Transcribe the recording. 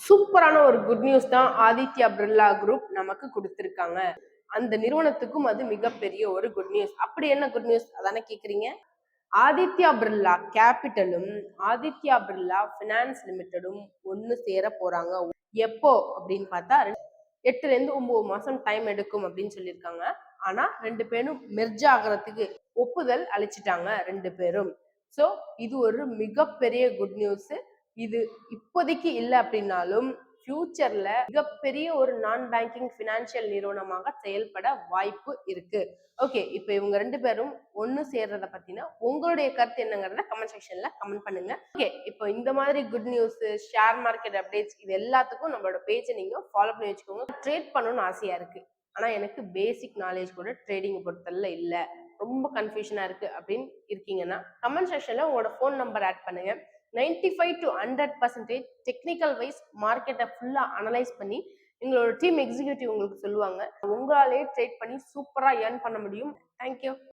சூப்பரான ஒரு good news தான் ஆதித்யா பிர்லா குரூப் நமக்கு கொடுத்திருக்காங்க. அந்த நிறுவனத்துக்கும் அது மிகப்பெரிய ஒரு குட் நியூஸ். அப்படி என்ன குட் நியூஸ் அதானே கேக்குறீங்க? ஆதித்யா பிர்லா கேபிட்டலும் ஆதித்யா பிர்லா பினான்ஸ் லிமிடெடும் ஒன்னு சேர போறாங்க. எப்போ அப்படின்னு பார்த்தா 8ல இருந்து 9 மாசம் டைம் எடுக்கும் அப்படின்னு சொல்லியிருக்காங்க. ஆனா 2 பேரும் மெர்ஜ் ஆகிறதுக்கு ஒப்புதல் அளிச்சிட்டாங்க 2 பேரும். ஸோ இது ஒரு மிகப்பெரிய குட் நியூஸ். இது இப்போதைக்கு இல்லை அப்படின்னாலும் ஃபியூச்சர்ல மிகப்பெரிய ஒரு நான் பேங்கிங் பினான்சியல் நிறுவனமாக செயல்பட வாய்ப்பு இருக்கு. ஓகே, இப்போ இவங்க 2 பேரும் ஒன்னு சேர்றத பத்தினா உங்களுடைய கருத்து என்னங்கிறத கமெண்ட் செக்ஷன்ல கமெண்ட் பண்ணுங்க. ஓகே, இப்போ இந்த மாதிரி good news, share market updates இது எல்லாத்துக்கும் நம்மளோட பேஜை நீங்க ஃபாலோ பண்ணி வச்சுக்கோங்க. ட்ரேட் பண்ணணும்னு ஆசையா இருக்கு, ஆனா எனக்கு பேசிக் நாலேஜ் கூட ட்ரேடிங் பொறுத்தல இல்லை, ரொம்ப கன்ஃபியூஷனா இருக்கு அப்படின்னு இருக்கீங்கன்னா கமெண்ட் செக்ஷன்ல உங்களோட ஃபோன் நம்பர் ஆட் பண்ணுங்க. 95 to 100% டெக்னிக்கல் வைஸ் மார்க்கெட்டை ஃபுல்லா அனலைஸ் பண்ணி எங்களோட டீம் எக்ஸிக்யூட்டிவ் உங்களுக்கு சொல்லுவாங்க. உங்களாலே ட்ரேட் பண்ணி சூப்பரா ஏர்ன் பண்ண முடியும். தேங்க்யூ.